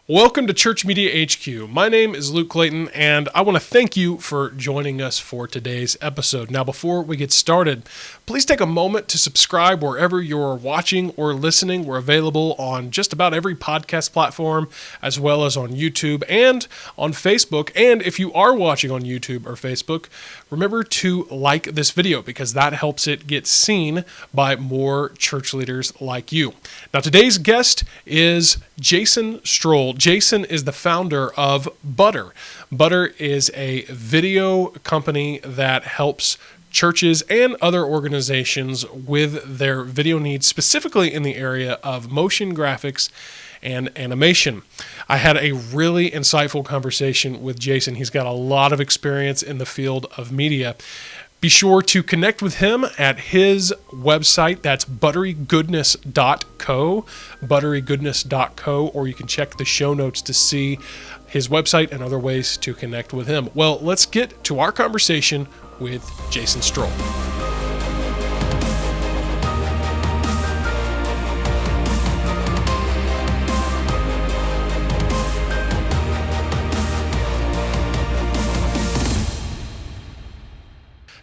Welcome to Church Media HQ. My name is Luke Clayton, and I want to thank you for joining us for today's episode. Now, before we get started, please take a moment to subscribe wherever you're watching or listening. We're available on just about every podcast platform, as well as on YouTube and on Facebook. And if you are watching on YouTube or Facebook, remember to like this video because that helps it get seen by more church leaders like you. Now, today's guest is Jason Stroll. Jason is the founder of Butter. Butter is a video company that helps churches and other organizations with their video needs, specifically in the area of motion graphics and animation. I had a really insightful conversation with Jason. He's got a lot of experience in the field of media. Be sure to connect with him at his website. That's butterygoodness.co, butterygoodness.co, or you can check the show notes to see his website and other ways to connect with him. Well, let's get to our conversation with Jason Stroll.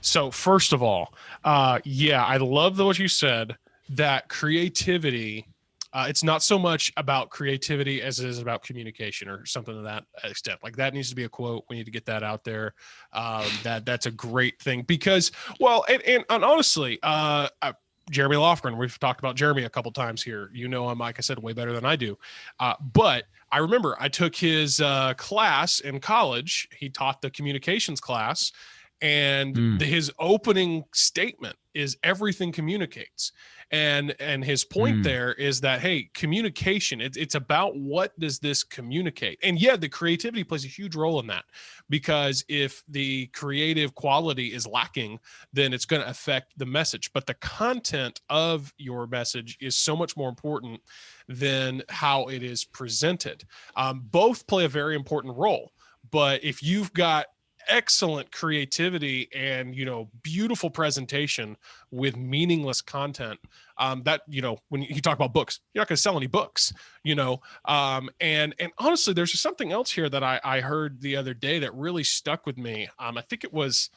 So first of all, I love what you said, that creativity, it's not so much about creativity as it is about communication or something to that extent. Like that needs to be a quote. We need to get that out there. That's a great thing because, well, and honestly, Jeremy Lofgren, we've talked about Jeremy a couple times here. You know him, like I said, way better than I do. But I remember I took his class in college. He taught the communications class. And his opening statement is everything communicates. And his point there is that, hey, communication, it's about what does this communicate? And yeah, the creativity plays a huge role in that, because if the creative quality is lacking, then it's going to affect the message. But the content of your message is so much more important than how it is presented. Both play a very important role. But if you've got excellent creativity and beautiful presentation with meaningless content, that when you talk about books, you're not going to sell any books, and honestly, there's just something else here that I heard the other day that really stuck with me. I think it was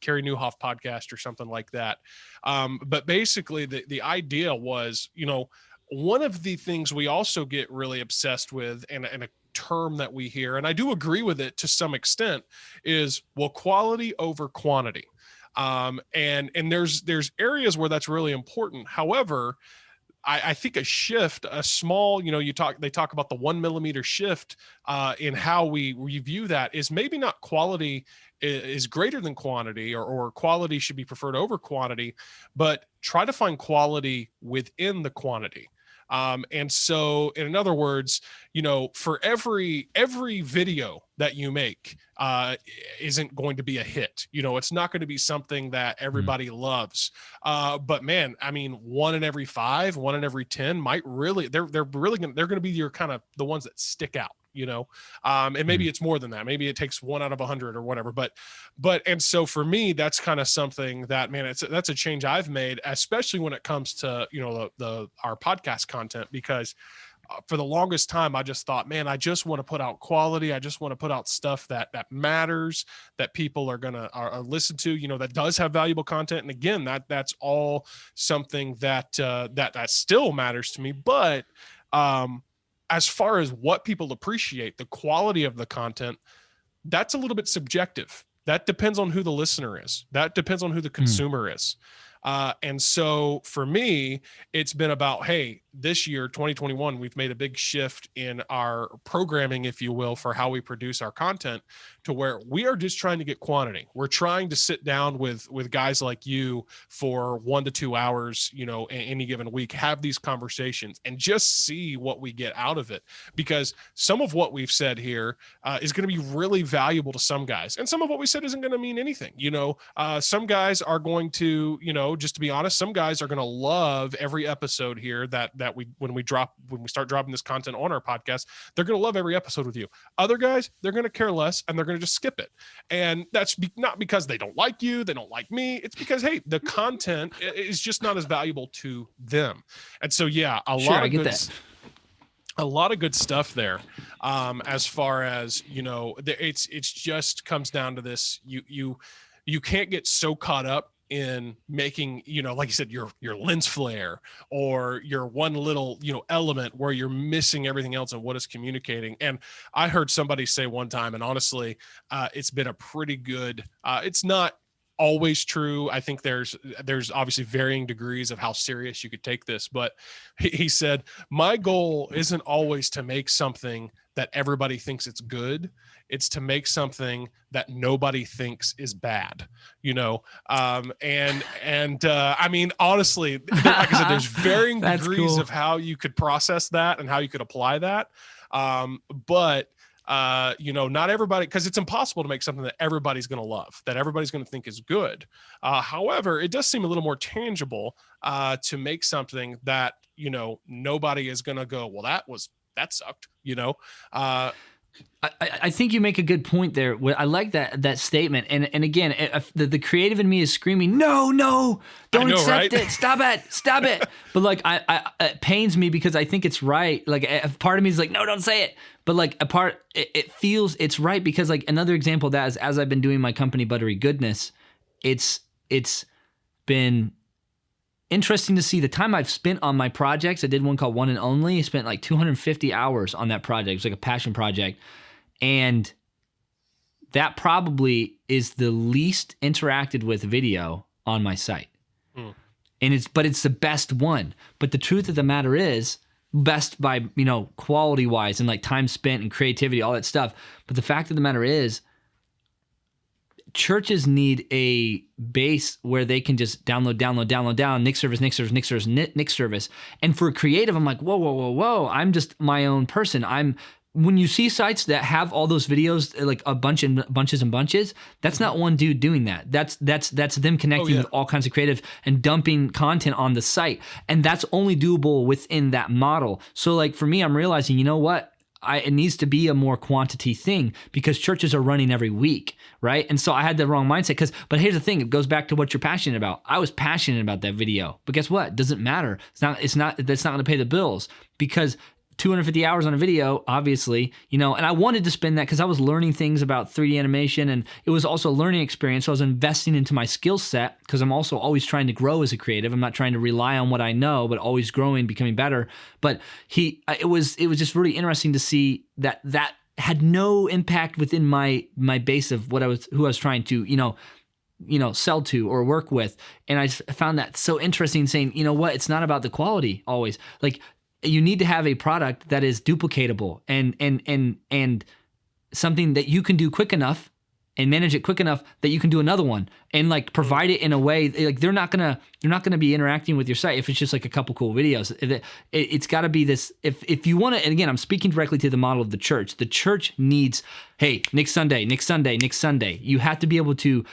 Carey Nieuwhof podcast or something like that, but basically the idea was, one of the things we also get really obsessed with, and a term that we hear, and I do agree with it to some extent, is, well, quality over quantity. And there's areas where that's really important. However, I think a shift, a small, they talk about the 1 millimeter shift in how we view that is maybe not quality is greater than quantity, or quality should be preferred over quantity, but try to find quality within the quantity. And so in other words, for every video that you make, isn't going to be a hit. It's not going to be something that everybody loves. But man, I mean, 1 in every 5, 1 in every 10 might really, they're going to be your kind of the ones that stick out. And maybe it's more than that. Maybe it takes 1 out of 100 or whatever. But and so for me, that's kind of something that, man, that's a change I've made, especially when it comes to our podcast content, because for the longest time I just thought, man, I just want to put out quality. I just want to put out stuff that matters, that people are gonna listen to, that does have valuable content. And again, that's all something that still matters to me. But as far as what people appreciate, the quality of the content, that's a little bit subjective. That depends on who the listener is. That depends on who the consumer is. And so for me, it's been about, hey, this year, 2021, we've made a big shift in our programming, if you will, for how we produce our content, to where we are just trying to get quantity. We're trying to sit down with guys like you for 1 to 2 hours, any given week, have these conversations and just see what we get out of it. Because some of what we've said here is going to be really valuable to some guys. And some of what we said isn't going to mean anything. Some guys are going to, just to be honest, some guys are going to love every episode here that we when we start dropping this content on our podcast. They're going to love every episode with you. Other guys, they're going to care less and they're going to just skip it. And that's not because they don't like you, they don't like me. It's because, hey, the content is just not as valuable to them. And so, yeah, a lot of good a lot of good stuff there. As far as, it's just comes down to this. You can't get so caught up in making, like you said, your lens flare or your one little, element where you're missing everything else and what it's communicating. And I heard somebody say one time, and honestly, it's been a pretty good, it's not always true. I think there's obviously varying degrees of how serious you could take this, but he said, my goal isn't always to make something that everybody thinks it's good. It's to make something that nobody thinks is bad, I mean, honestly, like I said, there's varying degrees of how you could process that and how you could apply that. But not everybody, because it's impossible to make something that everybody's going to love, that everybody's going to think is good. However, it does seem a little more tangible to make something that, nobody is going to go, well, that sucked, I think you make a good point there. I like that statement. And again, the creative in me is screaming, no, don't accept it. Stop it. But like, it pains me because I think it's right. Like a part of me is like, no, don't say it. But like it feels it's right because like another example of that is as I've been doing my company, Buttery Goodness, it's been interesting to see the time I've spent on my projects. I did one called One and Only. I spent like 250 hours on that project. It was like a passion project. And that probably is the least interacted with video on my site. But it's the best one. But the truth of the matter is, best by, quality wise and like time spent and creativity, all that stuff. But the fact of the matter is, churches need a base where they can just download, Nick service. And for creative, I'm like, whoa. I'm just my own person. When you see sites that have all those videos, like a bunches and bunches, that's not one dude doing that. That's them connecting with all kinds of creative and dumping content on the site. And that's only doable within that model. So like for me, I'm realizing, you know what? It needs to be a more quantity thing because churches are running every week, right? And so I had the wrong mindset but here's the thing, it goes back to what you're passionate about. I was passionate about that video, but guess what? It doesn't matter. That's not going to pay the bills because 250 hours on a video, obviously, and I wanted to spend that because I was learning things about 3D animation and it was also a learning experience. So I was investing into my skill set because I'm also always trying to grow as a creative. I'm not trying to rely on what I know, but always growing, becoming better. But it was just really interesting to see that had no impact within my base of who I was trying to, sell to or work with. And I found that so interesting saying, you know what, it's not about the quality always. Like, you need to have a product that is duplicatable and something that you can do quick enough and manage it quick enough that you can do another one and like provide it in a way like they're not gonna be interacting with your site if it's just like a couple cool videos. It's got to be this. If you want to, and again, I'm speaking directly to the model of the church. The church needs, hey, next Sunday. You have to be able to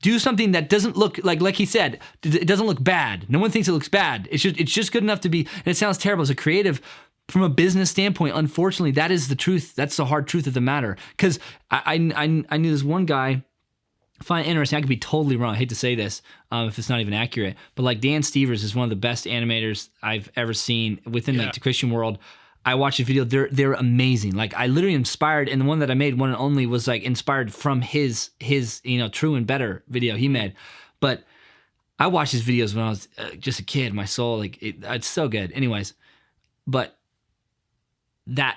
do something that doesn't look like he said, it doesn't look bad. No one thinks it looks bad. It's just good enough to be, and it sounds terrible as a creative from a business standpoint. Unfortunately, that is the truth. That's the hard truth of the matter. Because I knew this one guy, I find it interesting. I could be totally wrong. I hate to say this if it's not even accurate, but like Dan Stevers is one of the best animators I've ever seen within like the Christian world. I watched a video. They're amazing. Like I literally inspired, and the one that I made, One and Only, was like inspired from his True and Better video he made. But I watched his videos when I was just a kid. My soul, it's so good. Anyways, but that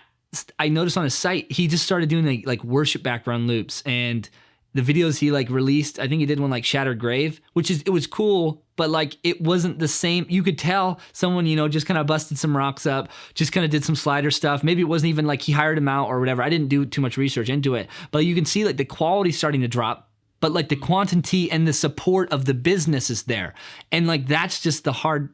I noticed on his site, he just started doing like worship background loops and the videos he like released. I think he did one like Shattered Grave, it was cool, but like it wasn't the same. You could tell someone, just kind of busted some rocks up, just kind of did some slider stuff. Maybe it wasn't even like he hired him out or whatever. I didn't do too much research into it, but you can see like the quality starting to drop, but like the quantity and the support of the business is there. And like that's just the hard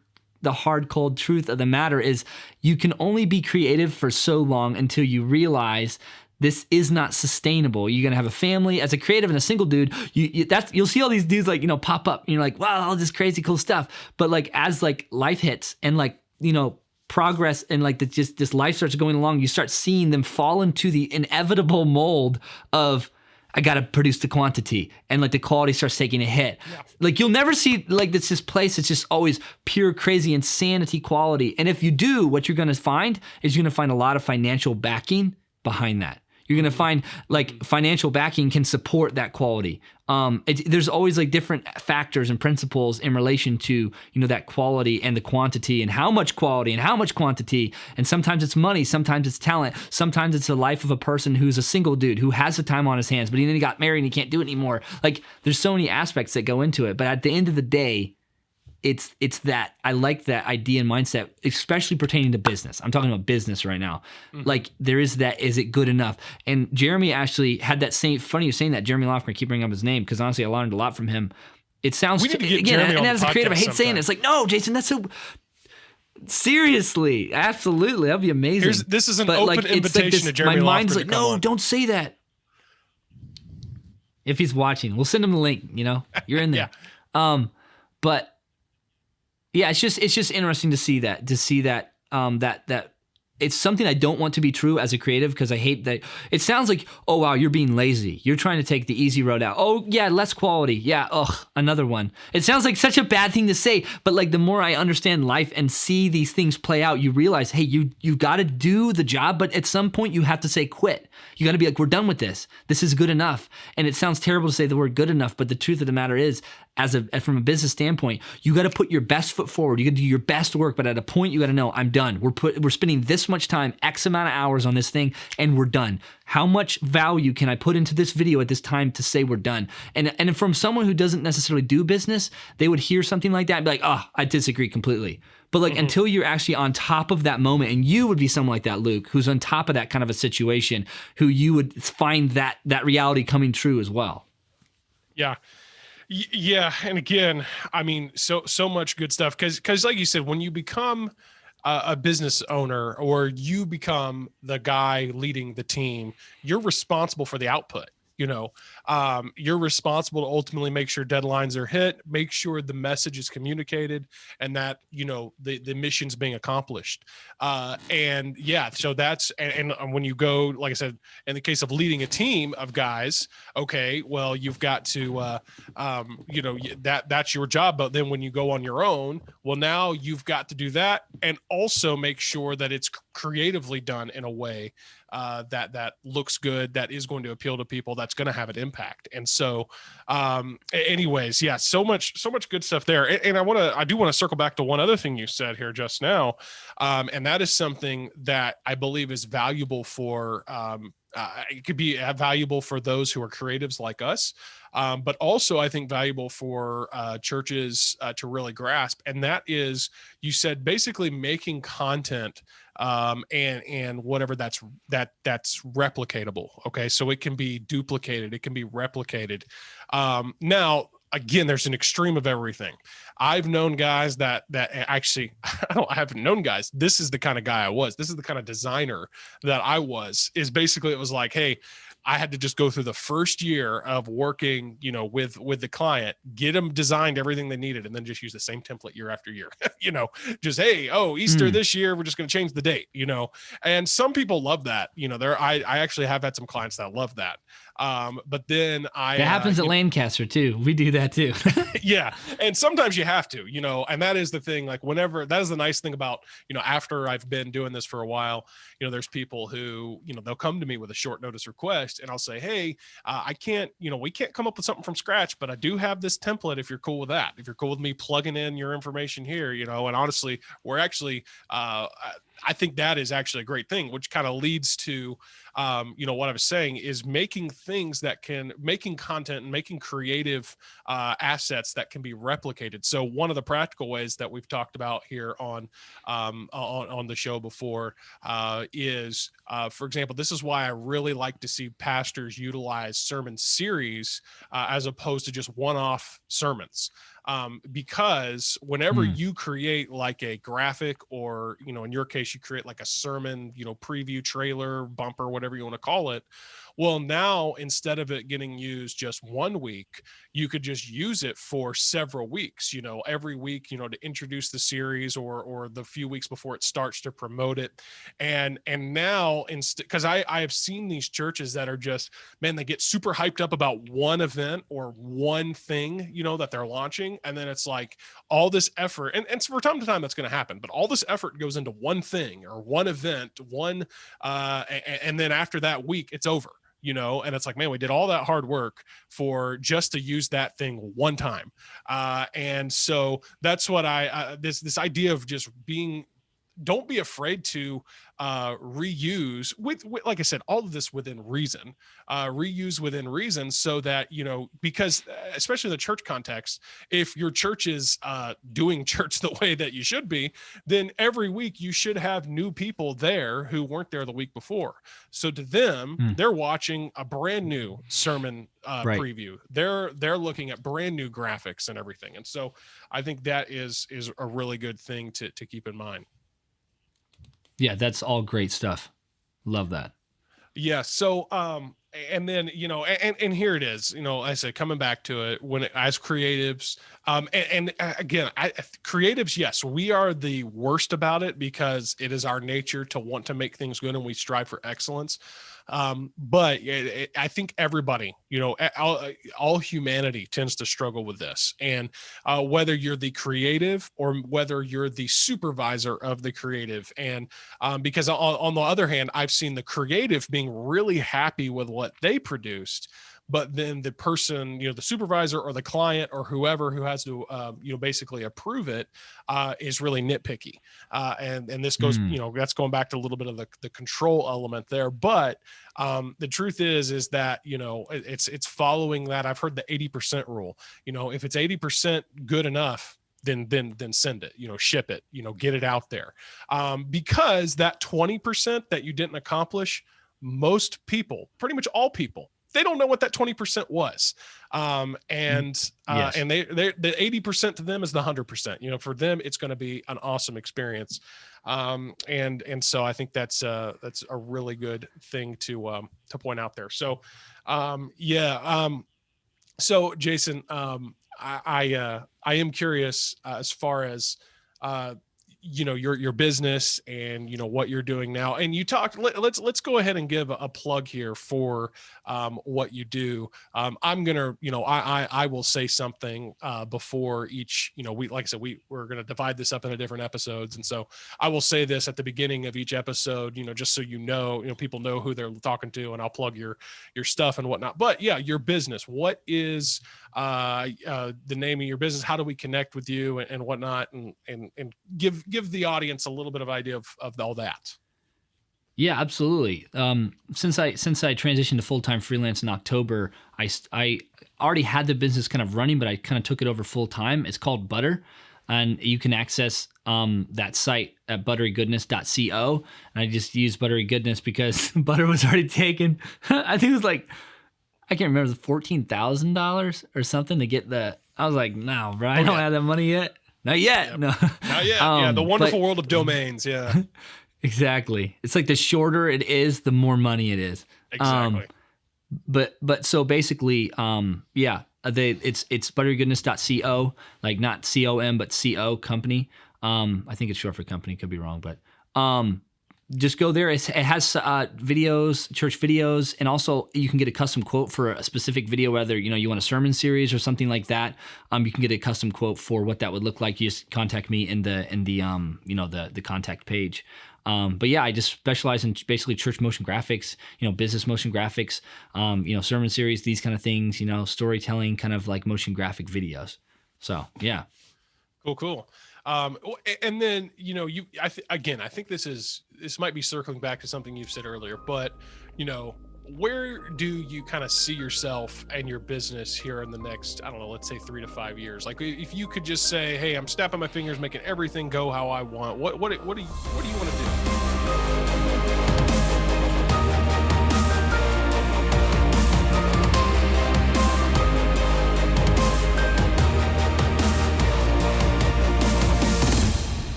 cold truth of the matter is you can only be creative for so long until you realize this is not sustainable. You're gonna have a family as a creative and a single dude. You'll see all these dudes like pop up, and you're like, wow, all this crazy cool stuff. But like as like life hits and like progress and like this life starts going along, you start seeing them fall into the inevitable mold of I got to produce the quantity, and like the quality starts taking a hit. Yeah. Like you'll never see like this place that's just always pure crazy insanity quality. And if you do, what you're going to find is you're going to find a lot of financial backing behind that. You're going to find like financial backing can support that quality. There's always like different factors and principles in relation to, you know, that quality and the quantity and how much quality and how much quantity. And sometimes it's money, sometimes it's talent, sometimes it's the life of a person who's a single dude who has the time on his hands, but then he got married and he can't do it anymore. Like there's so many aspects that go into it. But at the end of the day, it's that I like that idea and mindset, especially pertaining to business. I'm talking about business right now. Like there is that, is it good enough? And Jeremy actually had that same, funny you saying that, Jeremy Lofgren, I keep bringing up his name because honestly I learned a lot from him. It sounds, We need to get again, Jeremy and on as the a creative, I hate podcast saying it. It's like, no, Jason, that's so, seriously, absolutely, that'd be amazing. This is an But, open like, it's invitation like this, to Jeremy my mind's Lofgren like, to come no, on. don't say that. If he's watching, we'll send him the link, you know, you're in there. But yeah, it's just interesting to see that that it's something I don't want to be true as a creative, because I hate that it sounds like, oh wow, you're being lazy. You're trying to take the easy road out. Oh yeah, less quality. Yeah, another one. It sounds like such a bad thing to say, but like the more I understand life and see these things play out, you realize, hey, you got to do the job, but at some point you have to say quit. You got to be like, we're done with this. This is good enough. And it sounds terrible to say the word good enough, but the truth of the matter is, from a business standpoint, you got to put your best foot forward. You got to do your best work, but at a point you got to know, I'm done. We're spending this much time, X amount of hours on this thing, and we're done. How much value can I put into this video at this time to say we're done? And from someone who doesn't necessarily do business, they would hear something like that and be like, oh, I disagree completely. But like until you're actually on top of that moment, and you would be someone like that, Luke, who's on top of that kind of a situation, who you would find that reality coming true as well. Yeah. Yeah. And again, I mean, so much good stuff. Cause like you said, when you become a business owner, or you become the guy leading the team, you're responsible for the output. You know, you're responsible to ultimately make sure deadlines are hit, make sure the message is communicated, and that, you know, the mission's being accomplished. And yeah, so that's, and when you go, like I said, in the case of leading a team of guys, okay, well, you've got to, you know, that's your job. But then when you go on your own, well, now you've got to do that, and also make sure that it's creatively done in a way that looks good, that is going to appeal to people, that's going to have an impact. And so, anyways, yeah, so much good stuff there. And I do want to circle back to one other thing you said here just now, and that is something that I believe is valuable for. It could be valuable for those who are creatives like us, but also I think valuable for churches to really grasp. And that is, you said, basically making content and whatever that's replicatable. Okay, so it can be duplicated, it can be replicated. Now, again, there's an extreme of everything. I've known guys that actually, I haven't known guys. This is the kind of guy I was. This is the kind of designer that I was, is basically, it was like, hey, I had to just go through the first year of working, you know, with the client, get them designed everything they needed, and then just use the same template year after year. You know, just, hey, Easter this year, we're just going to change the date, you know. And some people love that. You know, I actually have had some clients that love that. But then that happens at Lancaster too. We do that too. Yeah. And sometimes you have to, you know, and that is the thing, like whenever, that is the nice thing about, you know, after I've been doing this for a while, you know, there's people who, you know, they'll come to me with a short notice request, and I'll say, hey, I can't, you know, we can't come up with something from scratch, but I do have this template. If you're cool with that, if you're cool with me plugging in your information here, you know, and honestly, we're actually, I think that is actually a great thing, which kind of leads to, you know, what I was saying is making content and making creative assets that can be replicated. So one of the practical ways that we've talked about here on the show before is, for example, this is why I really like to see pastors utilize sermon series as opposed to just one-off sermons. because whenever you create like a graphic, or, in your case, you create like a sermon, preview, trailer, bumper, whatever you want to call it. Well, now instead of it getting used just 1 week, you could just use it for several weeks, every week, to introduce the series, or the few weeks before it starts to promote it. And now, because I have seen these churches that are just, man, they get super hyped up about one event or one thing, that they're launching. And then it's like all this effort, and for time to time that's going to happen, but all this effort goes into one thing or one event, and then after that week, it's over. And it's like, man, we did all that hard work for just to use that thing one time. And so that's what this idea of just don't be afraid to reuse with, like I said, all of this within reason, reuse within reason, so that, because especially in the church context, if your church is doing church the way that you should be, then every week you should have new people there who weren't there the week before. So to them, they're watching a brand new sermon preview. They're looking at brand new graphics and everything. And so I think that is a really good thing to keep in mind. Yeah, that's all great stuff. Love that. Yeah. So, and then, and here it is, I said, coming back to it, as creatives, and again, creatives, yes, we are the worst about it because it is our nature to want to make things good and we strive for excellence. But I think everybody, all humanity tends to struggle with this. And whether you're the creative or whether you're the supervisor of the creative, and because on the other hand, I've seen the creative being really happy with what they produced, but then the person, the supervisor or the client or whoever who has to, basically approve it, is really nitpicky. And this goes, that's going back to a little bit of the control element there. But the truth is that, it's following that. I've heard the 80% rule. If it's 80% good enough, then send it, ship it, get it out there. Because that 20% that you didn't accomplish, most people, pretty much all people, they don't know what that 20% was. And the 80% to them is the 100%, for them, it's going to be an awesome experience. And so I think that's a really good thing to point out there. So, so Jason, I am curious as far as, your business and, what you're doing now. And you talked, let's go ahead and give a plug here for what you do. I'm going to, I will say something before each, like I said, we're going to divide this up into different episodes. And so I will say this at the beginning of each episode, just so people know who they're talking to, and I'll plug your stuff and whatnot. But yeah, your business, what is the name of your business? How do we connect with you and whatnot, and give the audience a little bit of idea of all that? Yeah, absolutely. Since I transitioned to full-time freelance in October, I already had the business kind of running, but I kind of took it over full-time. It's called Butter, and you can access that site at butterygoodness.co. And I just used Buttery Goodness because Butter was already taken. I think it was like, I can't remember, $14,000 or something to get the. I was like, no, bro, I don't have that money yet. Not yet. Yep. No. Not yet. The wonderful world of domains. Yeah. Exactly. It's like the shorter it is, the more money it is. Exactly. But so basically, it's butterygoodness.co, like not C-O-M, but C-O, company. I think it's short for company, could be wrong, but just go there. It has videos, church videos, and also you can get a custom quote for a specific video, whether you want a sermon series or something like that. You can get a custom quote for what that would look like. You just contact me in the contact page. But yeah, I just specialize in basically church motion graphics, business motion graphics, sermon series, these kind of things, storytelling, kind of like motion graphic videos. So yeah. Cool. And then, I think this might be circling back to something you've said earlier, but, where do you kind of see yourself and your business here in the next, I don't know, let's say 3 to 5 years? Like if you could just say, hey, I'm snapping my fingers, making everything go how I want. What do you want to do?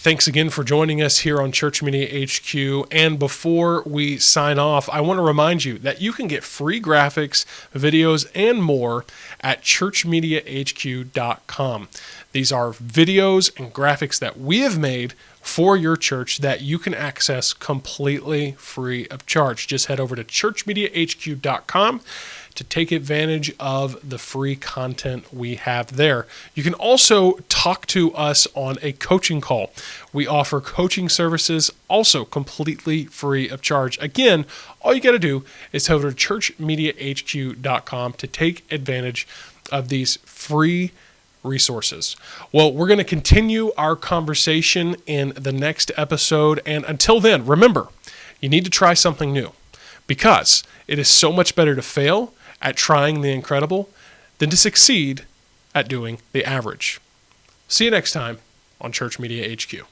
Thanks again for joining us here on Church Media HQ. And before we sign off, I want to remind you that you can get free graphics, videos, and more at ChurchMediaHQ.com. These are videos and graphics that we have made for your church that you can access completely free of charge. Just head over to ChurchMediaHQ.com to take advantage of the free content we have there. You can also talk to us on a coaching call. We offer coaching services also completely free of charge. Again, all you got to do is head over to ChurchMediaHQ.com to take advantage of these free resources. Well, we're going to continue our conversation in the next episode. And until then, remember, you need to try something new because it is so much better to fail at trying the incredible than to succeed at doing the average. See you next time on Church Media HQ.